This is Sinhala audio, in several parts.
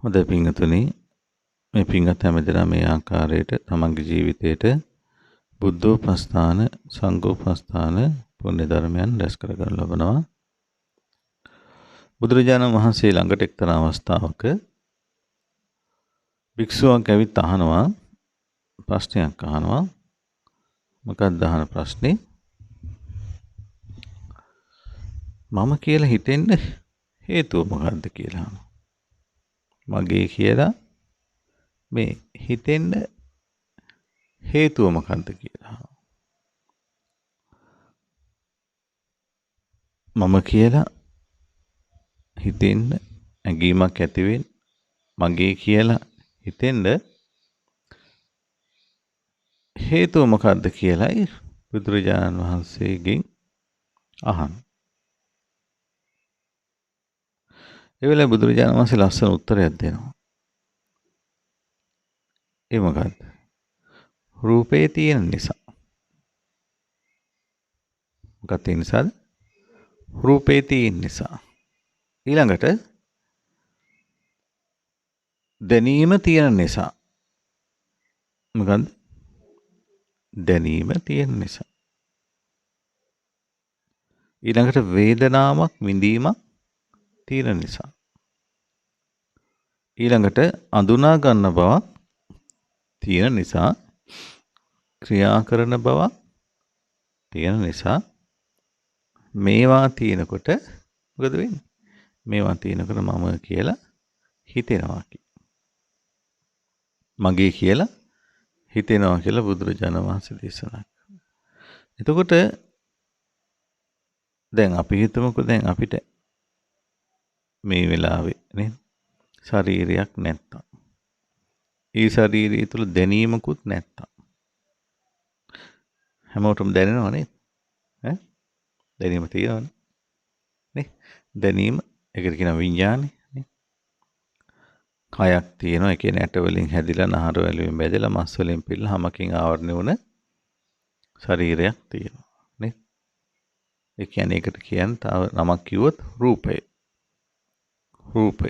හොඳයි පින්වතුනි, මේ පින්වත් හැමදෙනා මේ ආකාරයට තමන්ගේ ජීවිතයට බුද්ධෝපස්ථාන සංඝෝපස්ථාන පුණ්‍ය ධර්මයන් රැස් කරගන්න ලබනවා. බුදුරජාණන් වහන්සේ ළඟට එක්තරා අවස්ථාවක භික්ෂුවක් ඇවිත් අහනවා, ප්‍රශ්නයක් අහනවා. මොකක්ද අහන ප්‍රශ්නේ? මම කියලා හිතෙන්න හේතුව මොකක්ද කියලා අහනවා. මගේ කියලා මේ හිතෙන්න හේතුව මොකක්ද කියලා අහනවා. මම කියලා හිතෙන්න ඇඟීමක් ඇතිවෙන්න, මගේ කියලා හිතෙන්න හේතුව මොකක්ද කියලායි බුදුරජාණන් වහන්සේගෙන් අහන. ඒ වෙලාවේ බුදුරජාණන් වහන්සේ ලස්සන උත්තරයක් දෙනවා. ඒ මොකක්ද? රූපේ තියෙන නිසා. මොකක්ද තියෙන නිසාද? රූපේ තියෙන නිසා. ඊළඟට දැනීම තියෙන නිසා. මොකක්ද? දැනීම තියෙන නිසා. ඊළඟට වේදනාවක් විඳීමක් තියෙන නිසා. ඊළඟට අඳුනා ගන්න බවක් තියෙන නිසා. ක්‍රියා කරන බවක් තියෙන නිසා. මේවා තියෙනකොට මොකද වෙන්නේ? මේවා තියෙනකොට මම කියලා හිතෙනවා. මගේ කියලා හිතෙනවා කියලා බුදුරජාණන් වහන්සේ දේශනා කරනවා. එතකොට දැන් අපි හිතමුකෝ, දැන් අපිට මේ වෙලාවේ නේද ශරීරයක් නැත්තම්, ඒ ශරීරය තුල දැනීමකුත් නැත්තම්, හැමෝටම දැනෙනව නේද? ඈ දැනීම තියෙනවනේ නේ? දැනීම, ඒකට කියන විඥානේ නේ? කයක් තියෙනවා, ඒ කියන්නේ ඇට වලින් හැදිලා, නහර වලින් බැදලා, මස් වලින් පිරලා, හමකින් ආවරණය වුණ ශරීරයක් තියෙනවා නේ? ඒ කියන්නේ ඒකට කියන්නේ තව නමක් කිව්වොත් රූපය.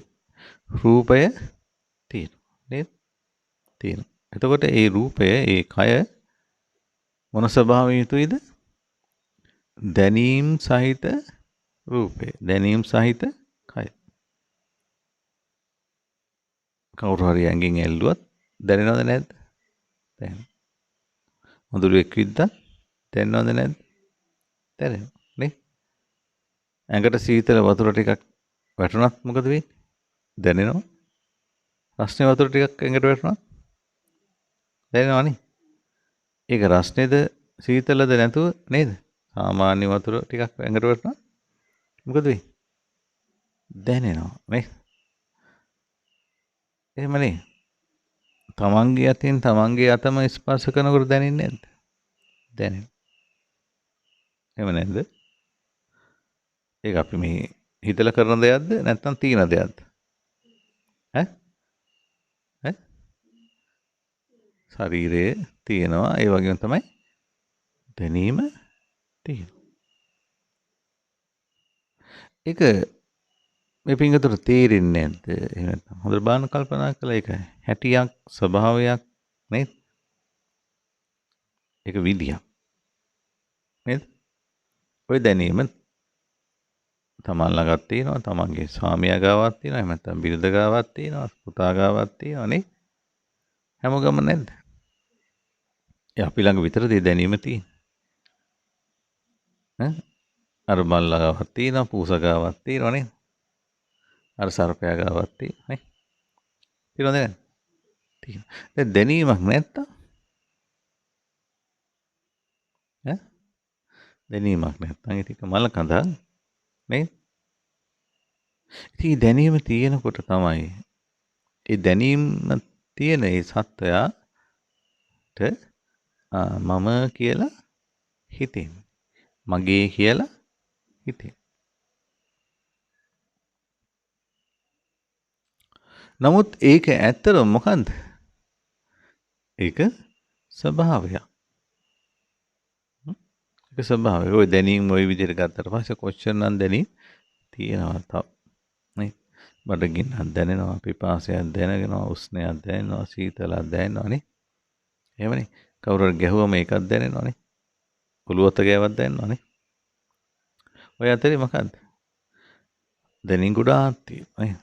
රූපය තියෙනවා නේද? තියෙනවා. එතකොට ඒ රූපය, ඒ කය මොන ස්වභාවයෙන් යුතුයිද? දැනීම් සහිත රූපය, දැනීම් සහිත කය. කවුරු හරි ඇඟෙන් ඇල්ලුවත් දැනෙනවද නැද්ද? දැනෙනවා. මధుරයක් විද්දා දැනෙනවද නැද්ද? දැනෙනවා නේ? ඇඟට සීතල වතුර ටිකක් වැටුණත් මොකද වෙන්නේ? දැනෙනවා. රස්නේ වතුර ටිකක් ඇඟට වැටුණත් දැනෙනවනේ. ඒක රස්නේද සීතලද නැතුව නේද? සාමාන්‍ය වතුර ටිකක් ඇඟට වැටුණත් මොකද වෙන්නේ? දැනෙනවා නේ? එහෙමනේ. තමන්ගේ අතින් තමන්ගේ අතම ස්පර්ශ කරනකොට දැනෙන්නේ නැද්ද? දැනෙනවා. එහෙම නැද්ද? ඒක අපි මේ හිතලා කරන දෙයක්ද නැත්නම් තීන දෙයක්ද? ඈ? ඈ? ශරීරයේ තියෙනවා, ඒ වගේම තමයි දැනීම තියෙනවා. ඒක මේ පිංගතට තේරෙන්නේ නැද්ද? එහෙම නැත්නම් හොඳට බලන්න කල්පනා කළා, ඒක හැටියක්, ස්වභාවයක් නේද? ඒක විදියක් නේද? ඔය දැනීම තමන් ළඟත් තියෙනවා, තමන්ගේ ස්වාමියා ගාවත් තියෙනවා, එහෙම නැත්නම් බිරිඳ ගාවත් තියෙනවා, පුතා ගාවත් තියෙනවා නේ? හැමෝගම නැද්ද? ඒ අපි ළඟ විතරද ඒ දැනීම තියෙන්නේ? ඈ? අර මල්ලා ගාවත් තියෙනවා, පූසා ගාවත් තියෙනවා නේද? අර සර්පයා ගාවත් තියෙනවා නේ? තියෙනවද නැද්ද? තියෙනවා. දැන් දැනීමක් නැත්තම් ඈ? දැනීමක් නැත්තම් ඒක මල කඳක් නේ? ඉතින් දැනීම තියෙනකොට තමයි ඒ දැනීම තියෙන ඒ සත්වයාට මම කියලා හිතෙන්නේ. මගේ කියලා හිතෙන්නේ. නමුත් ඒක ඇත්තටම මොකන්ද? ඒක ස්වභාවයක්. ඒක ස්වභාවය. ওই දැනීම ওই විදිහට ගත්තට පස්සේ කොච්චරනම් දැනීම් තියෙනවද තව නේ? බඩගින්නක් දැනෙනවා, පිපාසයක් දැනෙනවා, උස්නයක් දැනෙනවා, සීතලක් දැනෙනවානේ. එහෙමනේ. කවුරු හරි ගැහුවම ඒකක් දැනෙනවානේ. ඔළුවත ගෑවක් දැනෙනවානේ. ඔය අතරේ මොකද්ද? දැනීම් ගොඩාක් තියෙනවා නේ.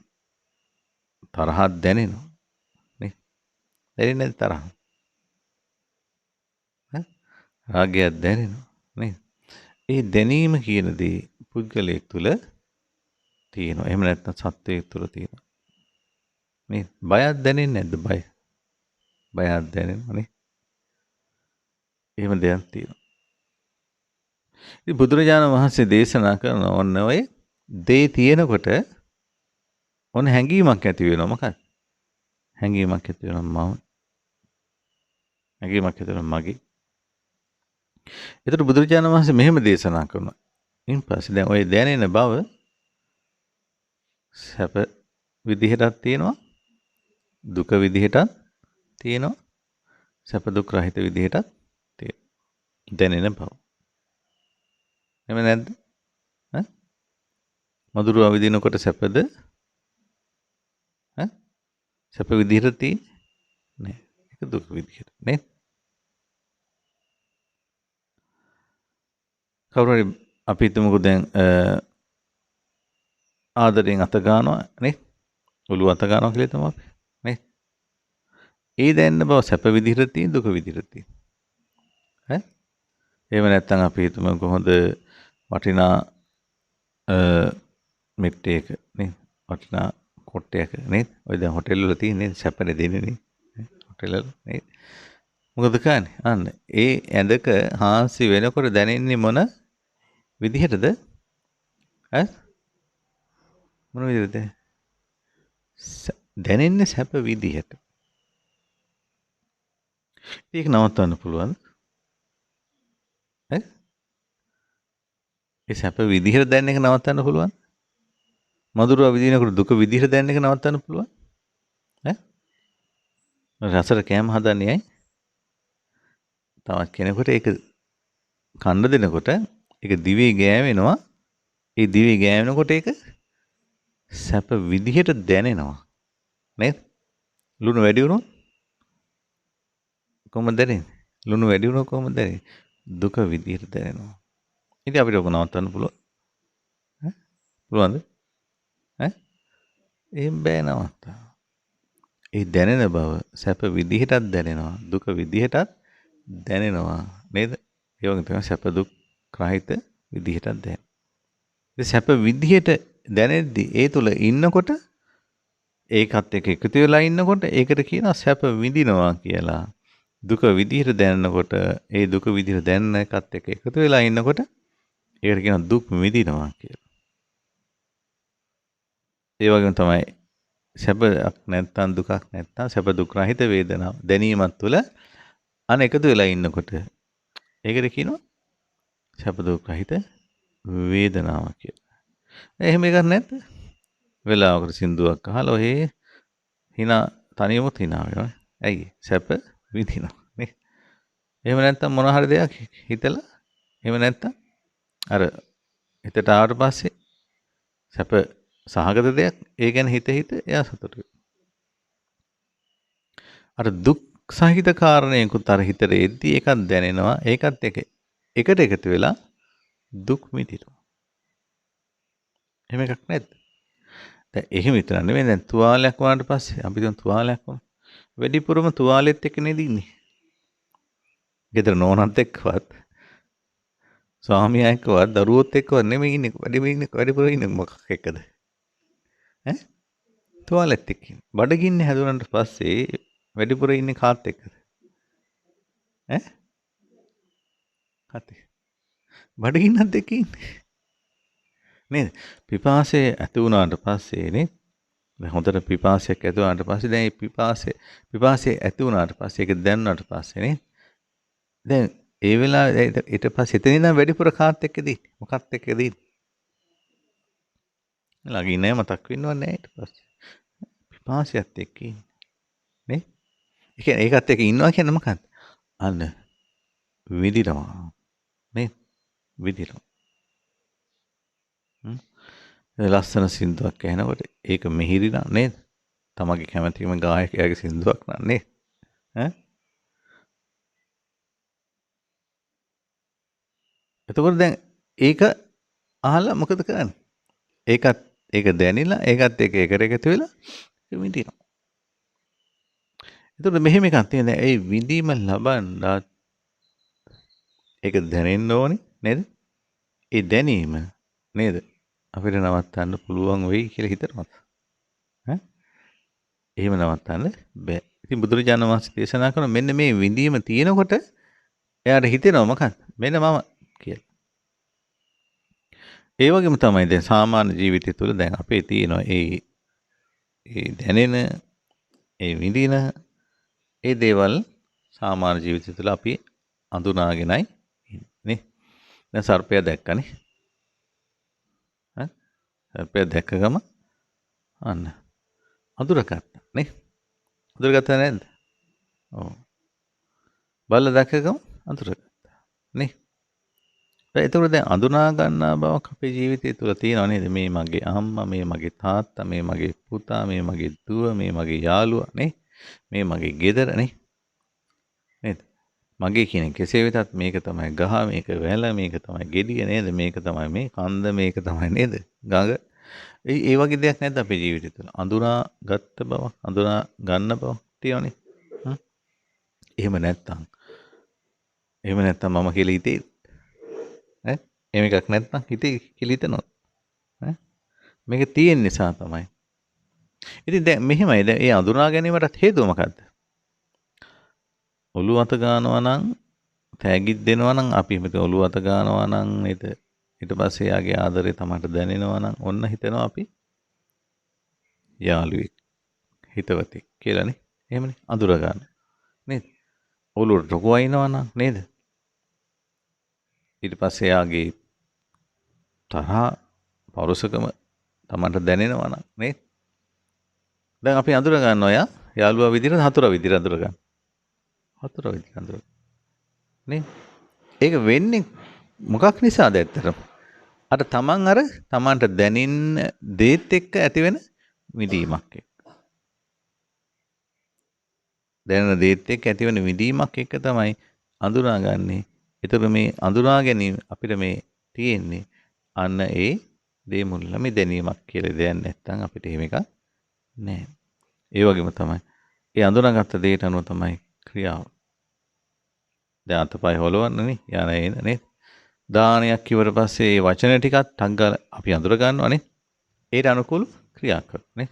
තරහක් දැනෙනවා නේ. දැනෙන්නේ නැති තරහ. රාගයක් දැනෙනවා නේ. ඒ දැනීම කියන දේ පුද්ගලයෙක් තුළ තියෙනවා. එහෙම නැත්නම් සත්වයෙක් තුළ තියෙනවා. මේ බයක් දැනෙන්නේ නැද්ද? බයක් දැනෙනවා නේ. එහෙම දෙයක් තියෙනවා. ඉතින් බුදුරජාණන් වහන්සේ දේශනා කරන ඔන්න ඔය දේ තියෙනකොට ඔන්න හැඟීමක් ඇති වෙනවා. මොකක්ද? හැඟීමක් ඇති වෙනවා හැඟීමක් ඇති වෙනවා මගේ. ඒතර බුදුරජාණන් වහන්සේ මෙහෙම දේශනා කරනවා. ඉන් පස්සේ දැන් ඔය දැනෙන බව සැප විදිහටත් තියෙනවා, දුක විදිහටත් තියෙනවා, සැප දුක් රහිත විදිහටත් තියෙනවා. දැනෙන බව. එහෙම නැද්ද? මధుර අවදිනකොට සැපද? සැප විදිහට තියෙන්නේ නෑ. ඒක දුක විදිහට නේ. කවුරු හරි අපි හිතමුකෝ දැන් ආදරෙන් අත ගන්නවා නේ. ඔළුව අත ගන්නවා කියලා හිතමු අපි නේ. ඒ දැනන බව සැප විදිහට තියෙන, දුක විදිහට තියෙන. එහෙම නැත්නම් අපි හිතමු කොහොමද වටිනා මෙට්ටයක නේ, වටිනා කොට්ටයක නේ. ඔය දැන් හොටෙල් වල තියෙන්නේ සැපනේ දෙන්නේ නේ. හොටෙල් වල නේ. මොකද කරන්නේ? අන්න ඒ ඇඳක හාන්සි වෙනකොට දැනෙන්නේ මොන විදිහටද? මොන විදිහටද? දැනෙන්නේ සැප විදිහට. ඒක නවත්තන්න පුළුවන්. ඒ සැප විදිහට දැනෙන එක නවත්තන්න පුළුවන්. මధుර විදිනකොට දුක විදිහට දැනෙන එක නවත්තන්න පුළුවන්. රසට කෑම හදන්නේ ඇයි? තවත් කෙනෙකුට ඒක කන්න දෙනකොට ඒක දිවේ ගෑවෙනවා. ඒ දිවේ ගෑවෙනකොට ඒක සැප විදිහට දැනෙනවා. නේද? ලුණු වැඩි වුණොත් කොහොමද දැනෙන්නේ? ලුණු වැඩි වුණොත් කොහොමද දැනෙන්නේ? දුක විදිහට දැනෙනවා. ඉතින් අපිට ඔක නවත්තන්න පුළුවන්. පුළුවන්ද? එහෙම බෑ නවත්තන්න. ඒ දැනෙන බව සැප විදිහටත් දැනෙනවා, දුක විදිහටත් දැනෙනවා නේද? ඒ වගේ තමයි සැප දුක් රහිත විදිහටත් දැනෙනවා. ඒ සැප විදිහට දැනෙද්දී ඒ තුල ඉන්නකොට ඒකත් එක්ක එකතු වෙලා ඉන්නකොට ඒකට කියනවා සැප විඳිනවා කියලා. දුක විදිහට දැනෙනකොට ඒ දුක විදිහට දැනෙන එකත් එක්ක එකතු වෙලා ඉන්නකොට ඒකට කියනවා දුක් විඳිනවා කියලා. ඒ වගේම තමයි සැපක් නැත්තම් දුකක් නැත්තම් සැප දුක් රහිත වේදනාව දැනීමත් තුළ අන එකතු වෙලා ඉන්නකොට ඒකට කියනවා සැප දුක් රහිත වේදනාව කියලා. එහෙම එකක් නැද්ද? වෙලාවකට සින්දුවක් අහලා ඔහේ hina තනියමත් hina වෙනවා. ඇයි? සැප විඳිනවා නේ. එහෙම නැත්තම් මොන හරි දෙයක් හිතලා එහෙම නැත්තම් අර හිතට ආවට පස්සේ සැප සහගත දෙයක් ඒ ගැන හිත එයා සතුටු වෙනවා. අර දුක් සහිත කාරණයකුත් අර හිතට එද්දී ඒකක් දැනෙනවා. ඒකත් එකට එකතු වෙලා දුක් විඳිනවා. එහෙම එකක් නැද්ද? දැන් එහෙම විතර නෙමෙයි. දැන් තුවාලයක් වුණාට පස්සේ අපි දැන් තුවාලයක් වුණා. වැඩිපුරම තුවාලෙත් එක්ක නේද ඉන්නේ. ගෙදර නෝනත් එක්කවත් ස්වාමියා එක්කවත් දරුවොත් එක්කවත් නෙමෙයි ඉන්නේ. වැඩිපුර ඉන්නේ මොකක් එක්කද? තුවාලෙත් එක්ක ඉන්නේ. බඩගින්න හැදුනට පස්සේ වැඩිපුර ඉන්නේ කාත් එක්කද? කාත් එක්ක. බඩගින්නත් එක්ක ඉන්නේ. නේද? පිපාසය ඇති වුණාට පස්සේ නේ. දැන් හොඳට පිපාසයක් ඇති වුණාට පස්සේ දැන් මේ පිපාසය ඇති වුණාට පස්සේ ඒක දැනුණාට පස්සේ නේ. දැන් ඒ වෙලාවේ ඊට පස්සේ එතන ඉඳන් වැඩිපුර කාත් එක්කද ඉන්නේ? මොකත් එක්කද ඉන්නේ? ළඟ ඉන්නේ මතක් වෙන්නව නැහැ ඊට පස්සේ. පිපාසයත් එක්ක ඉන්නේ. නේ? ඒ කියන්නේ ඒකත් එක්ක ඉන්නවා කියන්නේ මොකක්ද? අන්න විඳිනවා. නේ? විඳිනවා. ලස්සන සින්දුවක් ඇහෙනකොට ඒක මිහිරි නං නේද? තමගේ කැමැතිම ගායකයාගේ සින්දුවක් නං නේද? ඈ? එතකොට දැන් ඒක අහලා මොකද කරන්නේ? ඒකත් ඒක දැනිලා ඒකත් එක්ක එකට එකතු වෙලා විඳිනවා. එතකොට මෙහෙම එකක් තියෙනවා. ඒ විඳීම ලබන්නත් ඒක දැනෙන්න ඕනේ නේද? ඒ දැනීම නේද? අපිට නවත්තන්න පුළුවන් වෙයි කියලා හිතනවද? ඈ? එහෙම නවත්තන්න බෑ. ඉතින් බුදුරජාණන් වහන්සේ දේශනා කරන මෙන්න මේ විඳීම තියෙනකොට එයාට හිතෙනවා මොකක්ද? මෙන්න මම කියලා. ඒ වගේම තමයි දැන් සාමාන්‍ය ජීවිතය තුළ දැන් අපේ තියෙනවා ඒ දැනෙන ඒ විඳින ඒ දේවල් සාමාන්‍ය ජීවිතය තුළ අපි අඳුනාගෙනයි ඉන්නේ. දැන් සර්පයා දැක්කනේ. ඈ? සර්පයා දැක්ක ගම අන්න අඳුරගත්තා නේ. අඳුරගත්තා නැද්ද? ඔව්. බල්ලා දැක්ක ගම අඳුරගත්තා නේ. එතකොට දැන් අඳුනා ගන්නා බවක් අපේ ජීවිතය තුළ තියෙනව නේද? මේ මගේ අම්මා, මේ මගේ තාත්තා, මේ මගේ පුතා, මේ මගේ දුව, මේ මගේ යාළුවා නේ? මේ මගේ ගෙදර නේ? නේද? මගේ කියන කෙසේ වෙතත් මේක තමයි ගහ, මේක වැල, මේක තමයි ගෙඩිය නේද? මේක තමයි මේ කන්ද, මේක තමයි නේද? ගඟ. ඒ වගේ දෙයක් නැද්ද අපේ ජීවිතය තුළ? අඳුනා ගත්ත බවක්, අඳුනා ගන්න බවක් තියෙනවනේ. එහෙම නැත්තම් මම කියලා හිතේද? ඈ? එහෙම එකක් නැත්නම් හිතේ කියලා හිතනවද? ඈ? මේක තියෙන නිසා තමයි. ඉතින් දැන් මෙහෙමයි. දැන් ඒ අඳුනා ගැනීමටත් හේතුව මොකද්ද? ඔළුව අත ගන්නවා නම් තෑගිත් දෙනවා නම් අපි හිතමු ඔළුව අත ගන්නවා නම් නේද? ඊට පස්සේ යාගේ ආදරේ තමයි දැනෙනවා නම් ඔන්න හිතනවා අපි යාළුවෙක් හිතවතෙක් කියලානේ. එහෙමනේ අඳුර ගන්න. නේද? ඔළුවට ටොකු වයින්නවා නම් නේද? ඊට පස්සේ යාගේ තරහ පෞරුෂකම තමන්ට දැනෙනවා නම් නේද? දැන් අපි අඳුර ගන්නවා යාළුවා විදිහට හතුරා විදිහට අඳුර ගන්න. හතුරා විදිහට අඳුර නේ? ඒක වෙන්නේ මොකක් නිසාද ඇත්තටම? අර තමන්ට දැනෙන්න දේත් එක්ක ඇති වෙන විඳීමක් එක්ක. දැනෙන දේත් එක්ක ඇති වෙන විඳීමක් එක්ක තමයි අඳුනාගන්නේ. ඒතර මේ අඳුනා ගැනීම අපිට මේ තියෙන්නේ අන්න ඒ දේ මුල්ලා මේ දැනීමක් කියලා දෙයක් නැත්නම් අපිට එහෙම එකක් නැහැ. ඒ වගේම තමයි ඒ අඳුනාගත්ත දේට අනුව තමයි ක්‍රියාව. දැන් අතපය හොලවන්නනේ යන එන නේද? දානයක් කිව්වට පස්සේ ඒ වචන ටිකත් ටක් ගාලා අපි අඳුර ගන්නවනේ. ඒට අනුකූල ක්‍රියා කරනනේ.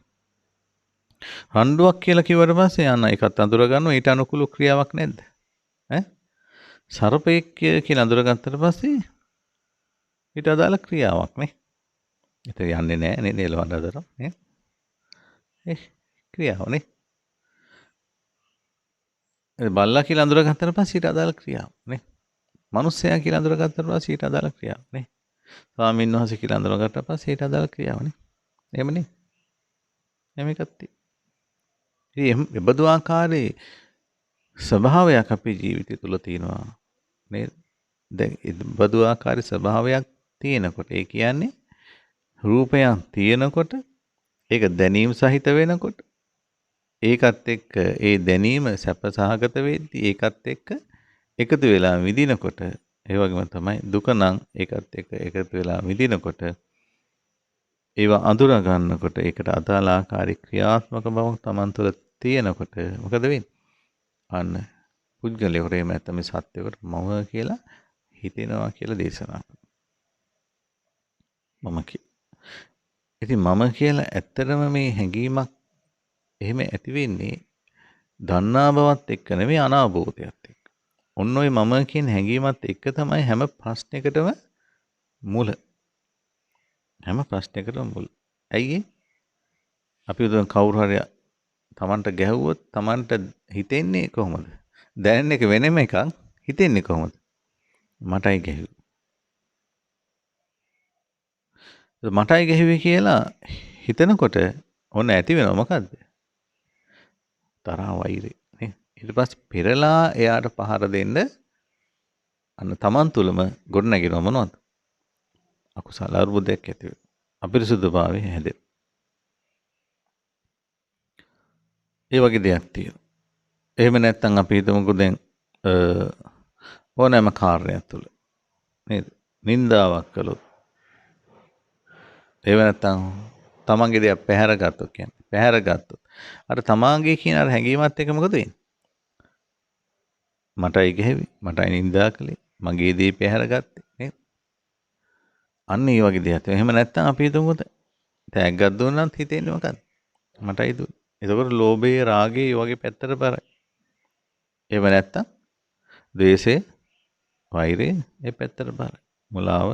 රණ්ඩුවක් කියලා කිව්වට පස්සේ යන එකත් අඳුර ගන්නවා ඊට අනුකූල ක්‍රියාවක් නැද්ද? ඈ? සර්පෙක් කියලා අඳුරගත්තට පස්සේ ඊට අදාළ ක්‍රියාවක් නේ. ඒතර යන්නේ නැහැ නේද එලවන්න අතර නේ. ඒ ක්‍රියාව නේ. බල්ලා කියලා අඳුරගත්තට පස්සේ ඊට අදාළ ක්‍රියාව නේ. මිනිස්සයා කියලා අඳුරගත්තට පස්සේ ඊට අදාළ ක්‍රියාව නේ. ස්වාමීන් වහන්සේ කියලා අඳුරගත්තට පස්සේ ඊට අදාළ ක්‍රියාව නේ. එහෙමනේ. එහෙම එකක් තියෙනවා. ඉතින් එබඳු ආකාරයේ ස්වභාවයක් අපේ ජීවිතය තුළ තියෙනවා නේද? දැන් එබඳු ආකාරයේ ස්වභාවයක් තියෙනකොට ඒ කියන්නේ රූපයක් තියෙනකොට ඒක දැනීම සහිත වෙනකොට ඒකත් එක්ක ඒ දැනීම සැප සහගත වෙද්දී ඒකත් එක්ක එකතු වෙලා විඳිනකොට ඒ වගේම තමයි දුක නම් ඒකත් එක්ක එකතු වෙලා විඳිනකොට ඒවා අඳුර ගන්නකොට ඒකට අදාළ ආකාරී ක්‍රියාත්මක බවක් Taman තුළ තියෙනකොට මොකද වෙන්නේ? අන්න පුද්ගලයෙකුට එහෙම නැත්නම් මේ සත්‍යයකට මම කියලා හිතෙනවා කියලා දේශනා කරනවා. ඉතින් මම කියලා ඇත්තටම මේ හැඟීමක් එහෙම ඇති වෙන්නේ දන්නා බවත් එක්ක නෙමෙයි අනාභෝධයත් එක්ක. ඔන්න ඔය මම කියන හැඟීමත් එක්ක තමයි හැම ප්‍රශ්නයකටම මුල. හැම ප්‍රශ්නයකටම මුල. ඇයි අපි උදේ කවුරු හරි Tamanට ගැහුවොත් Tamanට හිතෙන්නේ කොහොමද? දැනෙන එක වෙනම එකක් හිතෙන්නේ කොහොමද? මටයි ගැහුවේ. මටයි ගැහුවේ කියලා හිතනකොට ඔන්න ඇති වෙනව මොකද්ද? තරහ වෛරය නේ. ඊට පස්සේ පෙරලා එයාට පහර දෙන්න අන්න Taman තුලම ගොඩ නැගෙනව මොනවද? අකුසල අරුබුදයක් ඇති වෙනවා. අපිරිසුදුභාවය හැදෙනවා. ඒ වගේ දෙයක් තියෙනවා. එහෙම නැත්නම් අපි හිතමුකෝ දැන් ඕනෑම කාර්යයක් තුළ නේද? නින්දාවක් කළොත් එහෙම නැත්නම් තමන්ගේ දෙයක් පැහැරගත්තොත් කියන්නේ පැහැරගත්තොත් අර තමාගේ කියන අර හැඟීමත් එක්ක මොකද වෙන්නේ? මටයි ගැහැවි, මටයි නින්දා කළේ, මගේ දේ පැහැරගත්තේ නේද? අන්න ඒ වගේ දෙයක්. එහෙම නැත්නම් අපි හිතමුකෝ තෑග්ගක් දුන්නත් හිතෙන්නේ මොකක්ද? මටයි දුන්නේ. එතකොට ලෝභය, රාගය ඒ වගේ පැත්තට බරයි. එහෙම නැත්නම් ද්වේෂය, වෛරය ඒ පැත්තට බරයි. මුලාව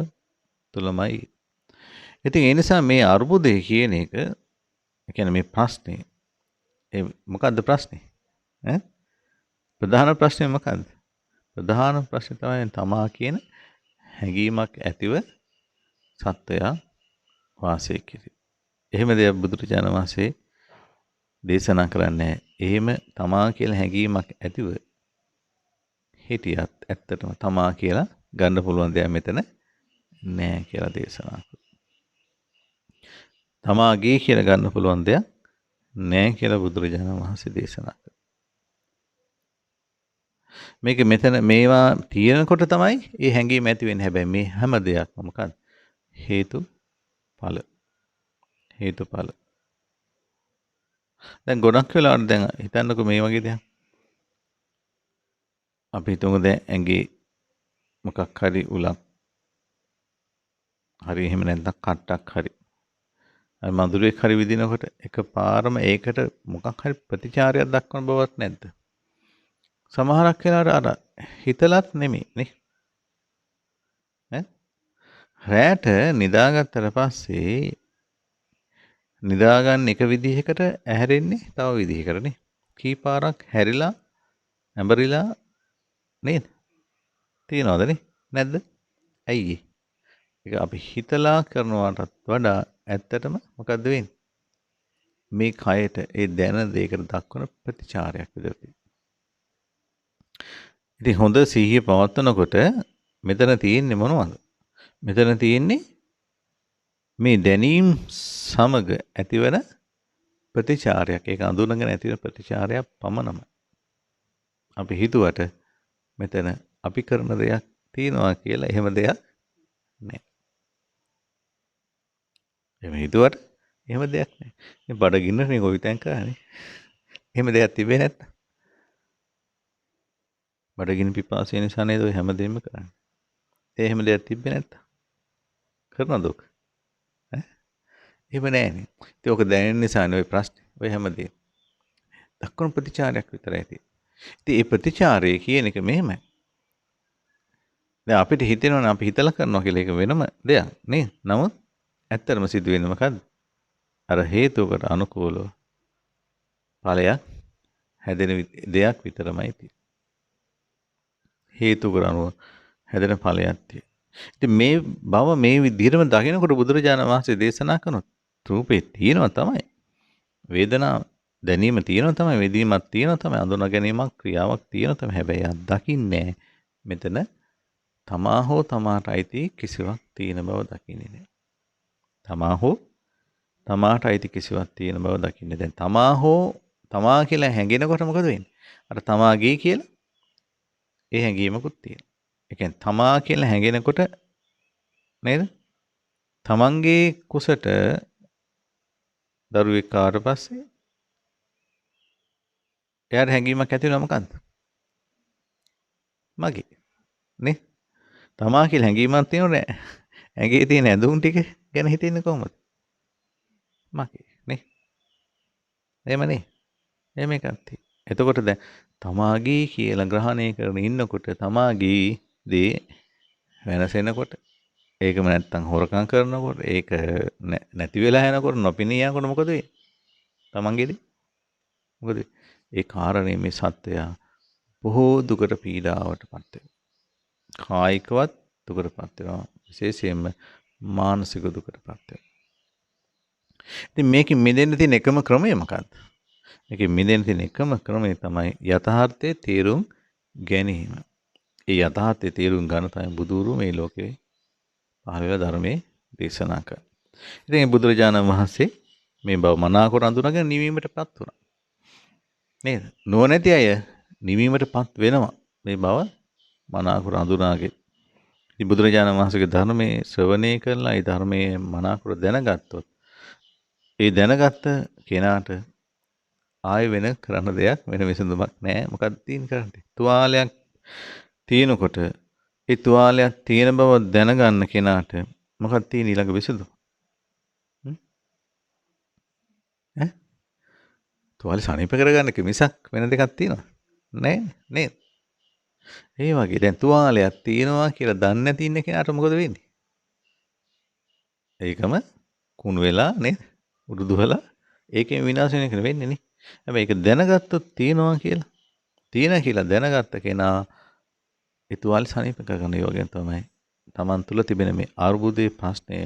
තුලමයි. ඉතින් ඒ නිසා මේ අරුබුදය කියන එක කියන්නේ මේ ප්‍රශ්නේ මොකද්ද ප්‍රශ්නේ? ඈ ප්‍රධාන ප්‍රශ්නේ මොකද්ද? ප්‍රධාන ප්‍රශ්නේ තමයි තමා කියන හැඟීමක් ඇතිව සත්වයා වාසය කිරීම. එහෙම දෙයක් බුදුරජාණන් වහන්සේ දේශනා කරන්නේ එහෙම තමා කියලා හැඟීමක් ඇතිව හිටියත් ඇත්තටම තමා කියලා ගන්න පුළුවන් දෙයක් මෙතන නෑ කියලා දේශනා කරනවා. තමාගේ කියලා ගන්න පුළුවන් දෙයක් නෑ කියලා බුදුරජාණන් වහන්සේ දේශනා කරනවා. මේක මෙතන මේවා තියෙනකොට තමයි ඒ හැඟීම ඇති වෙන්නේ. හැබැයි මේ හැම දෙයක්ම මොකක්ද? හේතුඵල. හේතුඵල. දැන් ගොඩක් වෙලාවට දැන් හිතන්නකෝ මේ වගේ දෙයක්. අපි හිතමු දැන් ඇඟේ මොකක් හරි උලක් හරි එහෙම නැත්නම් කට්ටක් හරි අර මధుරයක් හරි විදිනකොට එකපාරම ඒකට මොකක් හරි ප්‍රතිචාරයක් දක්වන බවක් නැද්ද? සමහරක් වෙලාවට අර හිතලත් නෙමෙයි නේ. ඈ රැට නිදාගත්තට පස්සේ නිදාගන්න එක විදිහකට ඇහැරෙන්නේ තව විදිහකටනේ. කීපාරක් හැරිලා ඇඹරිලා නේද? තියනවද නැද්ද? ඇයි ඒක අපි හිතලා කරනවටත් වඩා ඇත්තටම මොකද්ද වෙන්නේ? මේ කයට ඒ දැන දෙයකට දක්වන ප්‍රතිචාරයක් විදිහට. ඉතින් හොඳ සිහිය පවත්වනකොට මෙතන තියෙන්නේ මොනවද? මෙතන තියෙන්නේ මේ දැනීම් සමග ඇතිවන ප්‍රතිචාරයක්. ඒක අඳුනගෙන ඇතිවන ප්‍රතිචාරයක් පමණමයි. අපි හිතුවට මෙතන අපි කරන දෙයක් තියෙනවා කියලා එහෙම දෙයක් නැහැ. එහෙම හිතුවට එහෙම දෙයක් නැහැ. මේ බඩගින්නනේ කොවිතෙන් කරන්නේ. එහෙම දෙයක් තිබේ නැත්තම්. බඩගින්න පිපාසය නිසා නේද ඔය හැමදේම කරන්නේ. ඒ එහෙම දෙයක් තිබ්බේ නැත්තම්. කරනවද ඔක? ඈ? එහෙම නැහැනේ. ඉතින් ඔක දැනෙන නිසානේ ඔය ප්‍රශ්නේ. ඔය හැමදේම. දක්වන ප්‍රතිචාරයක් විතරයි තියෙන්නේ. ඉතින් මේ ප්‍රතිචාරය කියන එක මෙහෙමයි. දැන් අපිට හිතෙනවනේ අපි හිතලා කරනවා කියලා ඒක වෙනම දෙයක් නේ. නමුත් ඇත්තටම සිදුවෙන්නේ මොකද්ද? අර හේතුවකට අනුකූලව ඵලයක් හැදෙන දෙයක් විතරමයි තියෙන්නේ. හේතුවකට අනුව හැදෙන ඵලයක් තියෙන්නේ. ඉතින් මේ බව මේ විදිහටම දකිනකොට බුදුරජාණන් වහන්සේ දේශනා කරනවා රූපේ තියෙනවා තමයි. වේදනාව දැනීම තියෙනවා තමයි. වේදීමක් තියෙනවා තමයි. අඳුන ගැනීමක් ක්‍රියාවක් තියෙනවා තමයි. හැබැයි අත් දකින්නේ මෙතන තමා හෝ තමාට අයිති කිසිවක් තියෙන බව දකින්නේ නැහැ. තමා හෝ තමාට අයිති කිසිවක් තියෙන බව දකින්නේ. දැන් තමා හෝ තමා කියලා හැඟෙනකොට මොකද වෙන්නේ? අර තමාගේ කියලා ඒ හැඟීමකුත් තියෙනවා. ඒ කියන්නේ තමා කියලා හැඟෙනකොට නේද? තමන්ගේ කුසට දරුවෙක් ආවට පස්සේ එයාට හැඟීමක් ඇති වෙනවා මොකද්ද? මගේ නේ? තමා කියලා හැඟීමක් තියෙනවනේ. ඇඟේ තියෙන ඇඳුම් ටික ගැන හිතෙන්නේ කොහොමද? මගේ නේ. එහෙමනේ. එහෙම එකක් තියෙනවා. එතකොට දැන් තමාගේ කියලා ග්‍රහණය කරගෙන ඉන්නකොට තමාගේ දේ වෙනසෙනකොට ඒකම නැත්තම් හොරකම් කරනකොට ඒක නැති වෙලා යනකොට නොපෙනී යනකොට මොකද වෙන්නේ? තමන්ගේද? මොකද ඒ කාරණේ මේ සත්‍යය බොහෝ දුකට පීඩාවටපත් වෙනවා. කායිකවත් දුකටපත් වෙනවා. විශේෂයෙන්ම මානසික දුකටපත් වෙනවා. ඉතින් මේකෙන් මිදෙන්න තියෙන එකම ක්‍රමය මොකක්ද? මේකෙන් මිදෙන්න තියෙන එකම ක්‍රමය තමයි යථාර්ථයේ තේරුම් ගැනීම. ඒ යථාර්ථයේ තේරුම් ගන්න තමයි බුදුරු මේ ලෝකේ පහළ වෙලා ධර්මයේ දේශනා කරන්නේ. ඉතින් බුදුරජාණන් වහන්සේ මේ බව මනාකොට අඳුනගෙන නිවීමටපත් වුණා. නේද? නුවණැති අය නිවීමටපත් වෙනවා. මේ බව මනාකොට අඳුනාගෙන. ඉතින් බුදුරජාණන් වහන්සේගේ ධර්මයේ ශ්‍රවණය කරලා ඒ ධර්මයේ මනාකොට දැනගත්තොත් ඒ දැනගත්ත කෙනාට ආයෙ වෙන කරන්න දෙයක් වෙන විසඳුමක් නැහැ. මොකක්ද තියෙන කරන්නේ? තුවාලයක් තියෙනකොට ඒ තුවාලයක් තියෙන බව දැනගන්න කෙනාට මොකක්ද තියෙන ඊළඟ විසඳුම? ඈ? තුවාලේ සනීප කරගන්න මිසක් වෙන දෙකක් තියෙනවද? නැහැ නේද? ඒ වගේ දැන් තුවාලයක් තියෙනවා කියලා දන්නේ නැති ඉන්න කෙනාට මොකද වෙන්නේ? ඒකම කුණු වෙලා නේද? උඩු දුවලා ඒකෙන් විනාශ වෙන එක වෙන්නේ නේ. හැබැයි ඒක දැනගත්තොත් තියෙනවා කියලා. තියෙන කියලා දැනගත්ත කෙනා ඒ තුවාලේ සනීප කරගන්න යෝගයෙන් තමයි Taman තුල තිබෙන මේ අර්බුදයේ ප්‍රශ්නය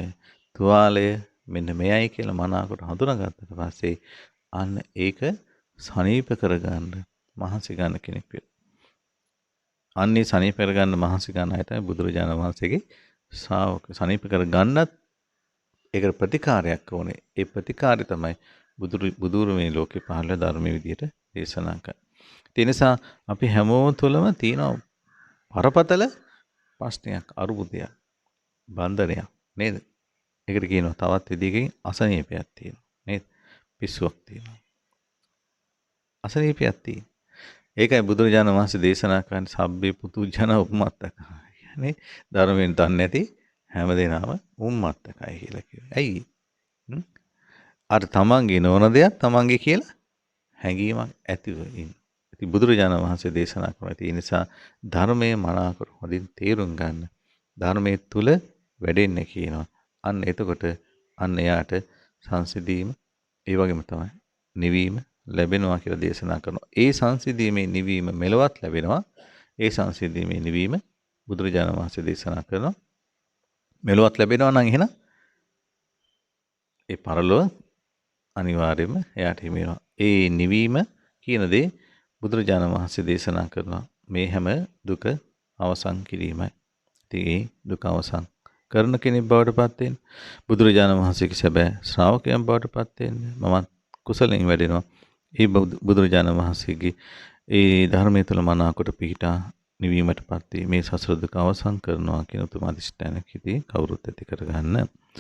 තුවාලය මෙන්න මෙයයි කියලා මනාවකට හඳුනාගත්තට පස්සේ අන්න ඒක සනීප කරගන්න මහන්සි ගන්න කෙනෙක් වෙනවා. අන්නේ සනීප කරගන්න මහන්සි ගන්න අය තමයි බුදුරජාණන් වහන්සේගේ ශ්‍රාවක. සනීප කරගන්නත් ඒකට ප්‍රතිකාරයක් ඕනේ. ඒ ප්‍රතිකාරය තමයි බුදුරු මේ ලෝකේ පහළ ධර්මයේ විදියට දේශනා කරන්නේ. ඒ නිසා අපි හැමෝම තුළම තියෙන බරපතල ප්‍රශ්නයක්, අරුබුදයක්, බන්ධනයක් නේද? ඒකට කියනවා තවත් විදිහකින් අසනීපයක් තියෙනවා නේද? පිස්සුවක් තියෙනවා. අසනීපයක් තියෙනවා. ඒකයි බුදුරජාණන් වහන්සේ දේශනා කරන්නේ සබ්බේ පුතුජන උම්මත්තක. කියන්නේ ධර්මයෙන් දන්නේ නැති හැමදේනම උම්මත්තකයි කියලා කියනවා. ඇයි? අර තමන්ගේ නොවන දෙයක් තමන්ගේ කියලා හැඟීමක් ඇතිව ඉන්න. ඉතින් බුදුරජාණන් වහන්සේ දේශනා කරනවා. ඒ නිසා ධර්මයේ මනාකර හොඳින් තේරුම් ගන්න. ධර්මයේ තුල වැඩෙන්න කියනවා. අන්න එතකොට අන්න එයාට සංසිඳීම ඒ වගේම තමයි නිවීම ලැබෙනවා කියලා දේශනා කරනවා. ඒ සංසිඳීමේ නිවීම මෙලොවත් ලැබෙනවා. ඒ සංසිඳීමේ නිවීම බුදුරජාණන් වහන්සේ දේශනා කරනවා. මෙලොවත් ලැබෙනවා නම් එහෙනම් ඒ පරලොව අනිවාර්යයෙන්ම එයාට හිමි වෙනවා. ඒ නිවීම කියන දේ බුදුරජාණන් වහන්සේ දේශනා කරනවා. මේ හැම දුක අවසන් කිරීමයි. ඉතින් ඒ දුක අවසන් කරන කෙනෙක් බවට පත් වෙන්න බුදුරජාණන් වහන්සේගේ සැබෑ ශ්‍රාවකයන් බවට පත් වෙන්න මමත් කුසලයෙන් වැඩෙනවා. ඒ බුදුරජාණන් වහන්සේගේ ඒ ධර්මයේ තුල මනාකොට පිහිටා නිවීමටපත් වී මේ සසර දුක අවසන් කරනවා කියන උතුම් අධිෂ්ඨානයක් හිතේ කවුරුත් ඇති කරගන්න.